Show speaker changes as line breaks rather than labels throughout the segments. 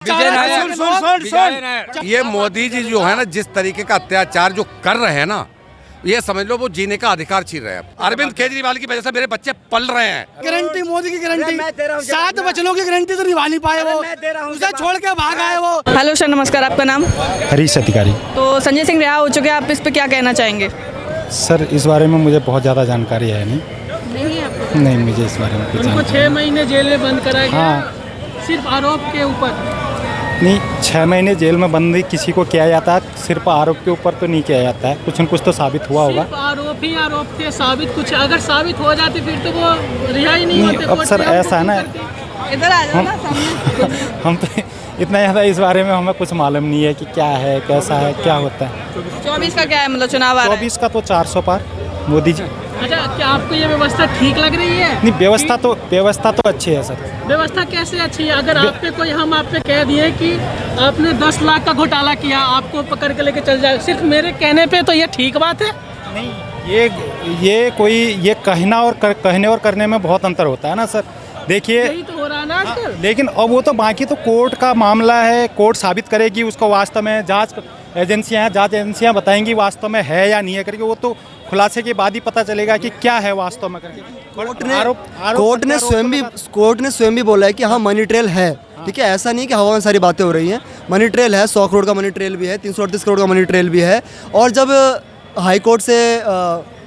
ये मोदी जी जो है ना, जिस तरीके का अत्याचार जो कर रहे हैं ना, ये समझ लो वो जीने का अधिकार छीन रहे हैं। अरविंद केजरीवाल की वजह से मेरे बच्चे पल रहे हैं।
गारंटी मोदी की गारंटी 7 बच्चों की गारंटी तो निभा नहीं पाए, वो उसे छोड़ के भाग आए वो।
हेलो सर, नमस्कार, आपका नाम?
हरीश अधिकारी।
तो संजय सिंह रिहा हो चुके हैं, आप इस पे क्या कहना चाहेंगे?
सर इस बारे में मुझे बहुत ज़्यादा जानकारी है नहीं
आपको?
नहीं, मुझे इस बारे में कुछ
उनको
जानकारी
6 महीने जेल में बंद कराया गया,
हाँ।
सिर्फ आरोप के ऊपर।
नहीं, 6 महीने जेल में बंदी किसी को किया जाता है, सिर्फ आरोप के ऊपर तो नहीं किया जाता है, कुछ न कुछ तो साबित हुआ होगा।
सिर्फ आरोप थे, साबित कुछ अगर साबित हो जाते फिर तो वो रिहा ही नहीं होते।
अब सर ऐसा है ना,
इधर आ जाओ ना सामने।
हम तो इतना ज़्यादा इस बारे में हमें कुछ मालूम नहीं है कि क्या है, कैसा है, क्या होता है।
24 का क्या है, मतलब चुनाव आ रहा है?
24 का तो 400 पार मोदी जी।
अच्छा, क्या आपको ये व्यवस्था ठीक लग रही है?
नहीं, व्यवस्था तो अच्छी है सर।
व्यवस्था कैसे अच्छी है? अगर आप पे कोई, हम आप पे कह दिए कि आपने 10 लाख का घोटाला किया, आपको पकड़ के लेके चल जाए, सिर्फ मेरे कहने पे तो ये ठीक बात है?
नहीं, ये कहने और करने में बहुत अंतर होता है ना सर। देखिए,
यही तो हो रहा है ना आजकल।
लेकिन अब वो तो बाकी तो कोर्ट का मामला है, कोर्ट साबित करेगी उसको वास्तव में। जांच एजेंसियां बताएंगी वास्तव में है या नहीं है करके, वो तो खुलासे के बाद ही पता चलेगा कि क्या है वास्तव में करके।
कोर्ट ने स्वयं भी बोला है कि हाँ, मनी ट्रेल है। ठीक है, ऐसा नहीं कि हवा में सारी बातें हो रही हैं। मनी ट्रेल है, 100 करोड़ का मनी ट्रेल भी है, 338 करोड़ का मनी ट्रेल भी है। और जब हाई कोर्ट से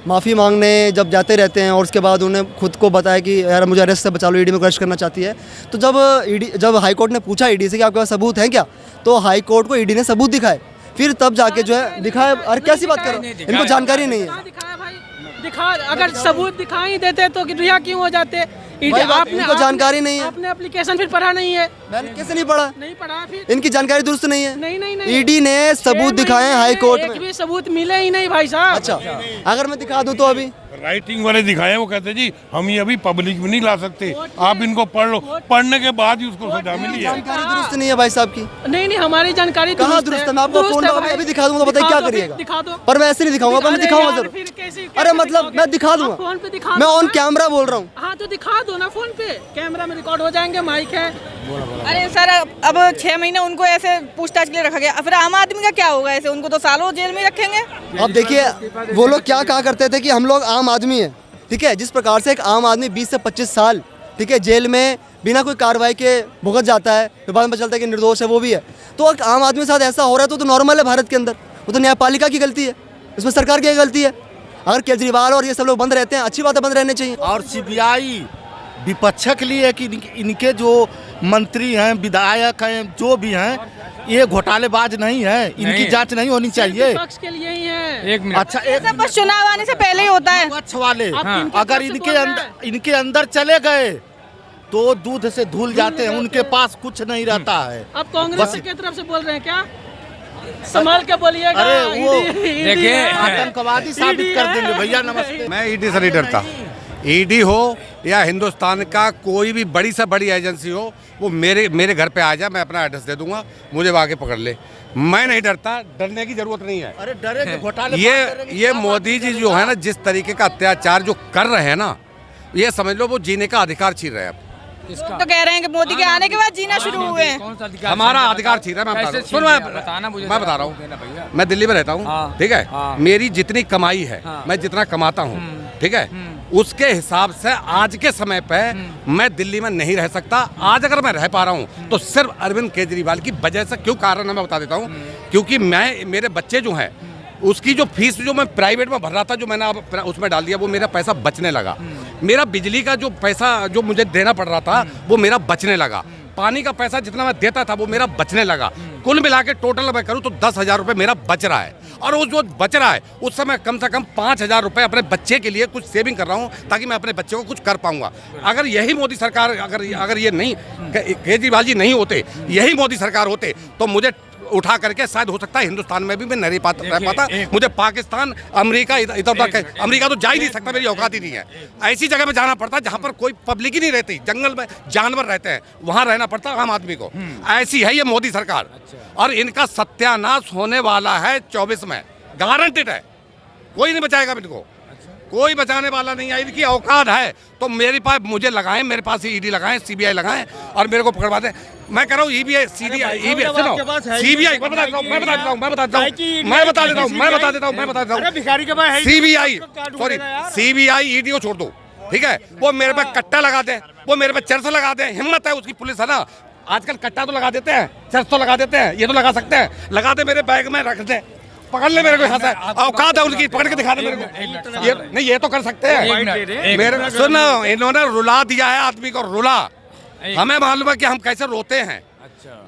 माफ़ी मांगने जब जाते रहते हैं और उसके बाद उन्हें खुद को बताया कि यार मुझे अरेस्ट से बचा लो, ईडी में अरेस्ट करना चाहती है, तो जब हाई कोर्ट ने पूछा ईडी से कि आपके पास सबूत हैं क्या, तो हाई कोर्ट को ईडी ने सबूत दिखाए, फिर तब जाके जो है दिखाए। अरे कैसी बात करो, इनको जानकारी नहीं है।
दिखा, अगर सबूत दिखा ही देते तो रिहा क्यों हो जाते?
इनको जानकारी नहीं है।
आपने एप्लीकेशन फिर पढ़ा नहीं है?
मैंने कैसे नहीं पढ़ा?
नहीं पढ़ा, फिर
इनकी जानकारी दुरुस्त नहीं है।
नहीं।
ईडी ने सबूत दिखाए हैं हाई कोर्ट में।
एक भी सबूत मिले ही नहीं भाई साहब।
अच्छा, अगर मैं दिखा दूं तो अभी
राइटिंग वाले दिखाए, वो कहते जी हम ये अभी पब्लिक में नहीं ला सकते, आप इनको पढ़ लो, पढ़ने के बाद ही उसको सजा मिली है।
जानकारी दुरुस्त नहीं है भाई साहब की।
नहीं, हमारी जानकारी
कहाँ दुरुस्त है? मैं आपको फोन अभी दिखा दूंगा, बताइए क्या करिएगा।
दिखा दो।
पर मैं ऐसे नहीं दिखाऊंगा, पर मैं दिखाऊंगा जरूर। अरे मतलब मैं दिखा दूंगा,
फोन पे दिखा,
मैं ऑन कैमरा बोल रहा हूँ।
हाँ तो दिखा दो ना, फोन पे कैमरा में रिकॉर्ड हो जाएंगे, माइक है।
अरे सर, अब 6 महीने उनको ऐसे पूछताछ के लिए रखा गया, फिर आम आदमी का क्या होगा? ऐसे उनको तो सालों जेल में रखेंगे।
अब देखिए, वो लोग क्या कहा करते थे कि हम लोग आम आदमी हैं। ठीक है, जिस प्रकार से एक आम आदमी 20 से 25 साल ठीक है जेल में बिना कोई कार्रवाई के भुगत जाता है, तो बाद में चलता है कि निर्दोष है, वो भी है। तो एक आम आदमी के साथ ऐसा हो रहा है तो नॉर्मल है भारत के अंदर। वो तो न्यायपालिका की गलती है, इसमें सरकार की गलती है। अगर केजरीवाल और ये सब लोग बंद रहते हैं, अच्छी बात है, बंद रहने चाहिए।
और सीबीआई विपक्षक के लिए है कि इनके जो मंत्री हैं, विधायक हैं, जो भी हैं, ये घोटालेबाज नहीं है, इनकी जांच नहीं होनी चाहिए।
विपक्ष के लिए ही है।
एक मिनट।
अच्छा, एक
बस चुनाव आने से पहले ही होता है।
विपक्ष वाले
हाँ।
अगर इनके अंदर चले गए तो दूध से धुल जाते हैं, उनके पास कुछ नहीं रहता है।
अब कांग्रेस की तरफ से बोल रहे हैं क्या? संभाल के बोलिएगा।
अरे वो
देखिए,
आतंकवादी साबित कर देंगे भैया। नमस्ते।
मैं ईडी से नहीं डरता। ईडी हो या हिंदुस्तान का कोई भी बड़ी से बड़ी एजेंसी हो, वो मेरे घर पे आ जाए, मैं अपना एड्रेस दे दूंगा, मुझे वो आके पकड़ ले। मैं नहीं डरता, डरने की जरूरत नहीं है।
अरे डरे घोटाले
ये मोदी जी जो है ना, जिस तरीके का अत्याचार जो कर रहे हैं ना, ये समझ लो वो जीने का अधिकार छीन रहे हैं।
तो कह रहे हैं कि मोदी के आने के बाद जीना शुरू हुए हैं।
हमारा अधिकार छीन रहा है। मैं बता रहा हूँ, मैं दिल्ली में रहता हूँ, ठीक है, मेरी जितनी कमाई है, मैं जितना कमाता हूँ, ठीक है, उसके हिसाब से आज के समय पे मैं दिल्ली में नहीं रह सकता। आज अगर मैं रह पा रहा हूँ तो सिर्फ अरविंद केजरीवाल की वजह से। क्यों कारण है मैं बता देता हूँ। क्योंकि मेरे बच्चे जो हैं, उसकी जो फीस जो मैं प्राइवेट में भर रहा था, जो मैंने अब उसमें डाल दिया, वो मेरा पैसा बचने लगा। मेरा बिजली का जो पैसा जो मुझे देना पड़ रहा था, वो मेरा बचने लगा। पानी का पैसा जितना मैं देता था, वो मेरा बचने लगा। कुल मिला के टोटल मैं करूँ तो 10,000 रुपये मेरा बच रहा है। और वो जो बच रहा है, उससे मैं कम से कम 5,000 रुपये अपने बच्चे के लिए कुछ सेविंग कर रहा हूँ, ताकि मैं अपने बच्चे को कुछ कर पाऊंगा। अगर यही मोदी सरकार, अगर ये नहीं, केजरीवाल जी नहीं होते, यही मोदी सरकार होते, तो मुझे उठा करके शायद हो सकता है हिंदुस्तान में भी मैं नहीं रह पाता। मुझे पाकिस्तान, अमेरिका, इधर अमेरिका तो जा ही नहीं सकता, मेरी औकात ही नहीं है। ऐसी जगह में जाना पड़ता है जहाँ पर कोई पब्लिक ही नहीं रहती, जंगल में जानवर रहते हैं, वहाँ रहना पड़ता आम आदमी को। ऐसी है ये मोदी सरकार। और इनका सत्यानाश होने वाला है 24 में, गारंटेड है। कोई नहीं बचाएगा इनको, कोई बचाने वाला नहीं है। इनकी औकात है तो मेरे पास मुझे लगाएं, मेरे पास ईडी लगाएं, सीबीआई लगाएं और मेरे को पकड़वा दें। मैं कह रहा हूँ EBI सुनो CBI मैं बता देता हूँ
भिखारी के पास
CBI ED को छोड़ दो, ठीक है। वो मेरे पे कट्टा लगा दे, वो मेरे पे चर्च लगा दे, हिम्मत है उसकी पुलिस है ना। आजकल कट्टा तो लगा देते हैं, चर्च तो लगा देते हैं, ये तो लगा सकते हैं। लगा दे, मेरे बैग में रख दे, पकड़ ले मेरे को यहाँ से, औकात है उनकी, पकड़ के दिखा दे मेरे को। ये नहीं, ये तो कर सकते हैं। मेरे सुनो, इन्होंने रुला दिया है आदमी को, रुला। हमें मालूम है कि हम कैसे रोते हैं।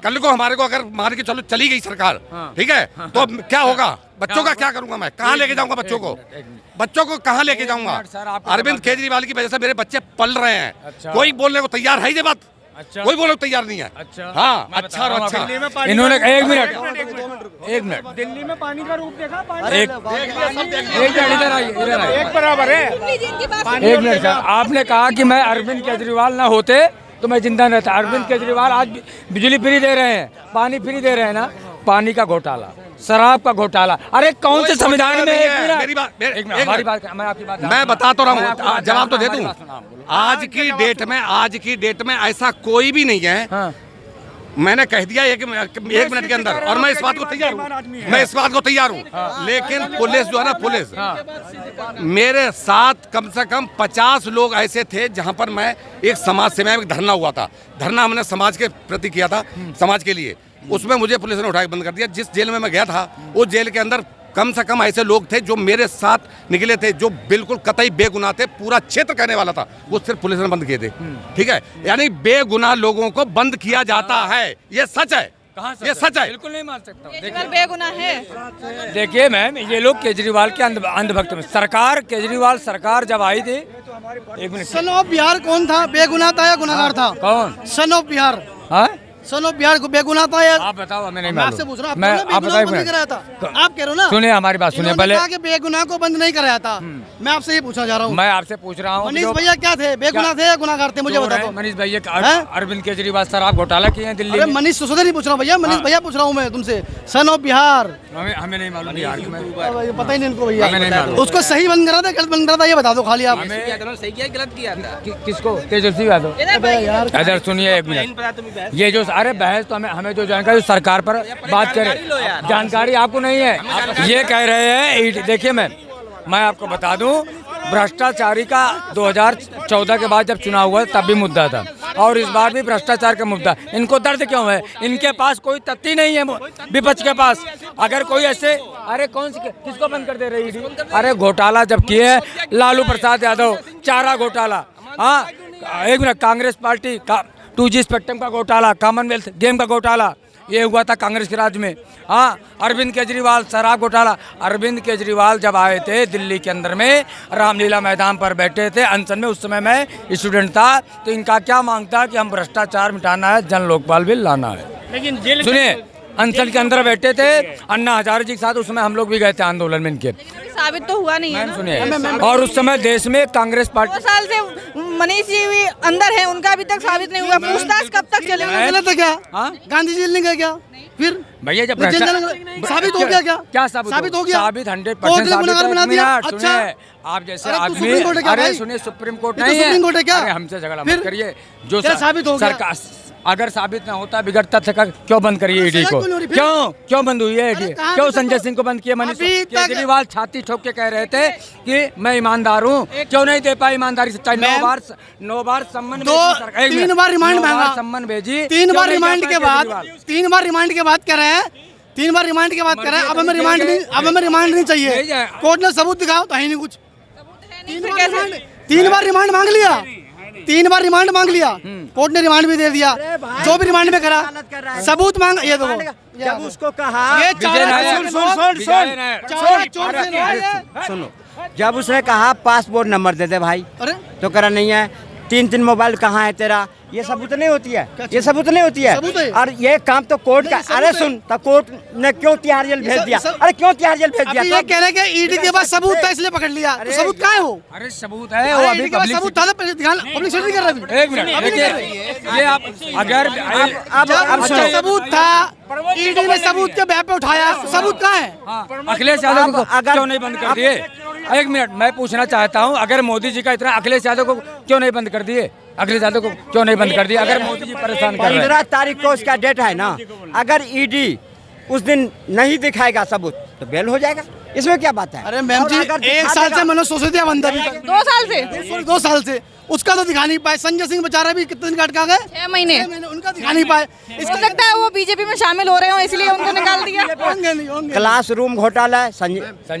कल को हमारे को अगर मान के चलो चली गई सरकार, ठीक है, तो अब क्या होगा? बच्चों का क्या करूंगा मैं? कहाँ लेके जाऊंगा बच्चों को? बच्चों को कहाँ लेके जाऊंगा? अरविंद केजरीवाल की वजह से मेरे बच्चे पल रहे हैं। कोई बोलने को तैयार है? ये बात कोई बोलने को तैयार नहीं है। हाँ, अच्छा और अच्छा।
इन्होंने एक मिनट
दिल्ली में पानी का रूप देखा?
एक बराबर है। एक मिनट सर, आपने कहा कि मैं अरविंद केजरीवाल ना होते तो मैं जिंदा रहता। अरविंद केजरीवाल आज बिजली फ्री दे रहे हैं, पानी फ्री दे रहे हैं ना। पानी का घोटाला, शराब का घोटाला, अरे कौन से संविधान में?
हमारी बात,
मैं आपकी बात
मैं बता तो रहा हूँ, जवाब तो दे दूं। आज की डेट में ऐसा कोई भी नहीं है। हाँ। मैंने कह दिया एक मिनट के अंदर, और मैं इस बात को तैयार हूँ, लेकिन पुलिस जो है ना, पुलिस मेरे साथ कम से कम 50 लोग ऐसे थे जहाँ पर मैं एक समाज सेवा में धरना हुआ था। धरना हमने समाज के प्रति किया था, समाज के लिए। उसमें मुझे पुलिस ने उठा के बंद कर दिया। जिस जेल में मैं गया था, उस जेल के अंदर कम से कम ऐसे लोग थे जो मेरे साथ निकले थे, जो बिल्कुल कतई बेगुनाह थे। पूरा क्षेत्र कहने वाला था, वो सिर्फ पुलिस ने बंद किए थे, ठीक है। यानी बेगुनाह लोगों को बंद किया जाता है, ये सच है। ये सच है,
बिल्कुल नहीं मान सकता।
केजरीवाल बेगुनाह है।
देखिए मैम, ये लोग केजरीवाल के अंधभक्त में, सरकार केजरीवाल सरकार जब आई थी, एक मिनट,
सन ऑफ बिहार कौन था? बेगुनाह था या गुनाहगार था?
कौन?
सन ऑफ बिहार,
हाँ,
सन ऑफ बिहार को बेगुनाह था या?
आप बताओ, मैं नहीं
मैं आपसे
मालूम।
पूछ रहा हूँ,
मैं
आप बंद कराया था, आप कह रहे हो ना?
सुनिए हमारी बात, सुनिए पहले।
कहा कि बेगुनाह को बंद नहीं कराया था। मैं आपसे ये पूछना चाह रहा हूँ।
मैं आपसे पूछ रहा हूँ,
मनीष भैया क्या थे? बेगुनाह थे या गुनाहगार थे? मुझे बता दो।
मनीष भैया अरविंद केजरीवाल शराब घोटाला किए हैं दिल्ली में।
मनीष सिसोदिया नहीं पूछ रहा हूँ भैया, मनीष भैया पूछ रहा हूँ मैं तुमसे। सन ऑफ बिहार
हमें नहीं मालूम, बिहार
पता ही नहीं इनको भैया। उसको सही बंद करा था, गलत बंद करा था, ये बता दो खाली आप।
सही किया, गलत किया था?
किसको? तेजस्वी यादव। इधर सुनिए एक मिनट, ये जो अरे बहस तो हमें जो जानकारी सरकार पर बात करें, जानकारी आपको नहीं है। ये कह रहे हैं, देखिए मैं आपको बता दूं, भ्रष्टाचारी का 2014 के बाद जब चुनाव हुआ तब भी मुद्दा था, और इस बार भी भ्रष्टाचार का मुद्दा। इनको दर्द क्यों है? इनके पास कोई तथ्य नहीं है विपक्ष के पास। अगर कोई ऐसे, अरे कौन सी, किसको बंद कर दे रही थी? अरे घोटाला जब किए हैं, लालू प्रसाद यादव, चारा घोटाला, हाँ, एक मिनट, कांग्रेस पार्टी का 2G स्पेक्ट्रम का घोटाला, कॉमनवेल्थ गेम का घोटाला, ये हुआ था कांग्रेस के राज में। हाँ, अरविंद केजरीवाल शराब घोटाला। अरविंद केजरीवाल जब आए थे दिल्ली के अंदर में, रामलीला मैदान पर बैठे थे अनशन में, उस समय मैं स्टूडेंट था, तो इनका क्या मांग था कि हम भ्रष्टाचार मिटाना है, जन लोकपाल बिल लाना है। लेकिन सुनिए, अनशन के अंदर बैठे थे अन्ना हजारे जी के साथ, उसमें हम लोग भी गए थे आंदोलन में इनके।
साबित तो हुआ नहीं है ना?
सुनिए, और उस समय देश में कांग्रेस पार्टी
2 साल से मनीष जी भी अंदर है, उनका अभी तक साबित नहीं हुआ। पूछताछ कब तक चलेगी?
गलत है क्या? गांधी जेल नहीं गए क्या? फिर
भैया जब
साबित हो गया क्या?
क्या साबित हो गया? साबित 100% साबित है। अच्छा, आप जैसे आदमी, अरे सुनिए, सुप्रीम कोर्ट नहीं है,
सुप्रीम कोर्ट है क्या?
अरे हमसे झगड़ा मत करिए। जो
साबित हो गया,
अगर साबित ना होता बिगड़ तथ्य का, क्यों बंद करिए ईडी को? क्यों बंद हुई है ईडी? क्यों संजय सिंह को बंद किया? मनीष केजरीवाल छाती ठोक के कह रहे थे कि मैं ईमानदार हूँ, क्यों नहीं दे पाई ईमानदारी सच्चाई? 9 बार सम्मन,
3 बार रिमांड मांगा,
सम्मन भेजी,
3 बार रिमांड के बाद, 3 बार रिमांड के बाद कह रहे हैं, 3 बार रिमांड के बाद कह रहे हैं अब हमें रिमांड नहीं चाहिए। कोर्ट ने सबूत दिखाओ तो है नहीं कुछ। 3 बार रिमांड मांग लिया, 3 बार रिमांड मांग लिया, कोर्ट ने रिमांड भी दे दिया। जो भी रिमांड में करा, सबूत मांग, ये देखो,
जब उसको कहा,
ये
सुनो, जब उसने कहा पासपोर्ट नंबर दे दे भाई, तो करा नहीं है। 3 मोबाइल कहाँ है तेरा? ये सबूत नहीं होती है, ये सबूत नहीं होती है। और ये काम तो कोर्ट का, अरे सुन, तो कोर्ट ने क्यों तिहाड़ जेल भेज दिया? अरे क्यों तिहाड़ जेल भेज दिया?
ये कह रहे हैं कि ईडी के पास सबूत था इसलिए पकड़ लिया, तो सबूत कहाँ है वो?
अरे सबूत है, वो अभी
सबूत था, पब्लिक नहीं कर रहा।
एक मिनट देखिए, ये आप अगर
अब सबूत था, ईडी ने सबूत के बैप पे उठाया, सबूत कहाँ है?
अखिलेश यादव को क्यों नहीं बंद कर दिए? एक मिनट, मैं पूछना चाहता हूँ, अगर मोदी जी का इतना, अखिलेश यादव को क्यों नहीं बंद कर दिए? अगले साल को क्यों नहीं बंद कर दिया? अगर मोदी जी परेशान कर रहे हैं।
15 तारीख को उसका डेट है ना, अगर ईडी उस दिन नहीं दिखाएगा सबूत तो बेल हो जाएगा, इसमें क्या बात है?
अरे मैम जी, 1 साल से मैंने सोच दिया बंद अभी तक।
2 साल से
2 साल से उसका तो दिखा नहीं पाए। संजय सिंह बेचारा भी कितने दिन अटका गए,
6 महीने
उनका दिखा नहीं पाए।
हो सकता है वो बीजेपी में शामिल हो रहे हो इसलिए उनको निकाल दिया।
होंगे नहीं होंगे।
क्लासरूम घोटाला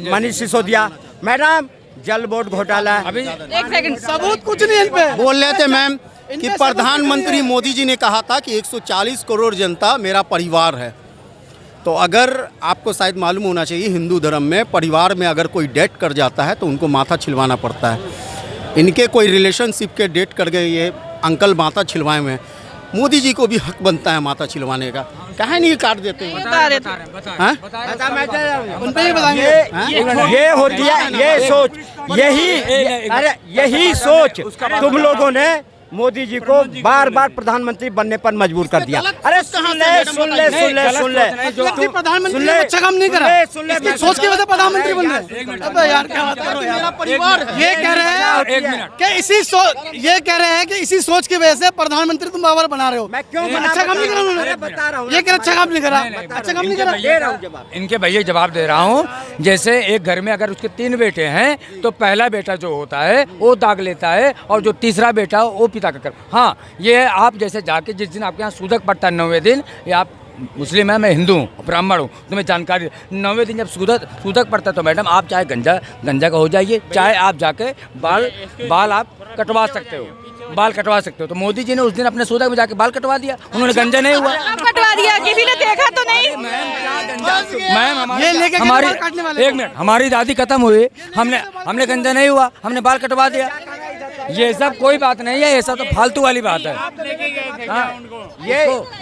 मनीष सिसोदिया, मैडम जल बोर्ड घोटाला।
अभी
1 सेकंड,
सबूत कुछ नहीं इन पे।
बोल रहे थे मैम कि प्रधानमंत्री मोदी जी ने कहा था कि 140 करोड़ जनता मेरा परिवार है। तो अगर आपको शायद मालूम होना चाहिए, हिंदू धर्म में परिवार में अगर कोई डेट कर जाता है तो उनको माथा छिलवाना पड़ता है। इनके कोई रिलेशनशिप के डेट कर गए, ये अंकल माथा छिलवाए हुए हैं। मोदी जी को भी हक बनता है माथा छिलवाने का, कहे नहीं काट देते हैं?
ये होती है ये सोच, यही सोच तुम लोगों ने मोदी जी को बार बार प्रधानमंत्री बनने पर मजबूर कर दिया। अरे सुन ले
प्रधानमंत्री अच्छा काम नहीं करा, इसकी सोच की वजह से प्रधानमंत्री बन रहे। अबे यार क्या बात कर रहे हो? परिवार ये कह रहे हैं कि ये कह रहे हैं कि इसी सोच की वजह से प्रधानमंत्री तुम बार बना रहे हो।
मैं क्यों
अच्छा काम नहीं करा उन्होंने?
बता रहा हूँ,
ये कह रहे अच्छा काम नहीं करा, अच्छा काम नहीं करा।
इनके भैया जवाब दे रहा हूँ। जैसे एक घर में अगर उसके 3 बेटे हैं तो पहला बेटा जो होता है वो दाग लेता है और जो तीसरा बेटा वो पिता का कर। हाँ, ये आप जैसे जाके जिस दिन आपके यहाँ सूदक पड़ता है 9वें दिन, ये आप मुस्लिम है, मैं हिंदू हूँ, ब्राह्मण हूँ, तुम्हें जानकारी 9वें दिन जब सूदक पड़ता है तो मैडम आप चाहे गंजा का हो जाइए, चाहे आप जाके बाल आप कटवा सकते हो, बाल कटवा सकते हो। तो मोदी जी ने उस दिन अपने सूदक में जाके बाल कटवा दिया, उन्होंने गंजा नहीं हुआ।
कटवा दिया, किसी ने देखा तो नहीं।
मैम हमारी 1 मिनट, हमारी दादी खत्म हुई, हमने गंजा नहीं हुआ, हमने बाल कटवा दिया। ये सब कोई बात नहीं है, ये सब तो फालतू वाली बात है।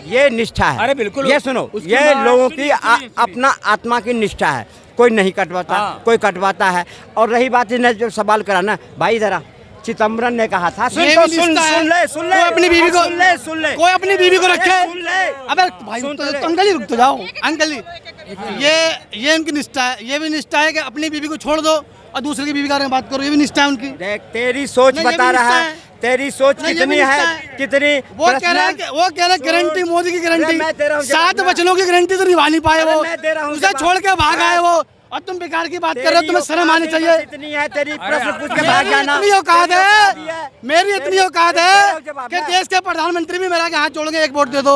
ये निष्ठा है।
अरे बिल्कुल,
ये सुनो, ये लोगों की अपना आत्मा की निष्ठा है। कोई नहीं कटवाता, कोई कटवाता है। और रही बात ने जो सवाल करा ना भाई, जरा चिदम्बरम ने कहा था, सुन ले
अपनी बीवी को, कोई अपनी बीवी को रखे। अबे भाई अंकल ही रुक तो जाओ, अंकल ही, ये उनकी निष्ठा है। ये भी निष्ठा है कि अपनी बीवी को छोड़ दो और दूसरे की बीवी के बारे में बात करो, ये भी निष्ठा है उनकी।
देख तेरी सोच बता रहा है, तेरी सोच कितनी है, कितनी।
वो कह रहे हैं गारंटी, मोदी की गारंटी, 7 बच्चों की गारंटी तो निभा नहीं पाए वो, उसे छोड़ के भाग आए वो। और तुम बेकार की बात कर रहे हो, तुम्हें शर्म आनी चाहिए।
इतनी है तेरी, प्रश्न पूछ के भाग जाना।
इतनी औकात है मेरी, इतनी औकात है कि देश के प्रधानमंत्री भी मेरा के हाथ जोड़ के 1 वोट दे दो।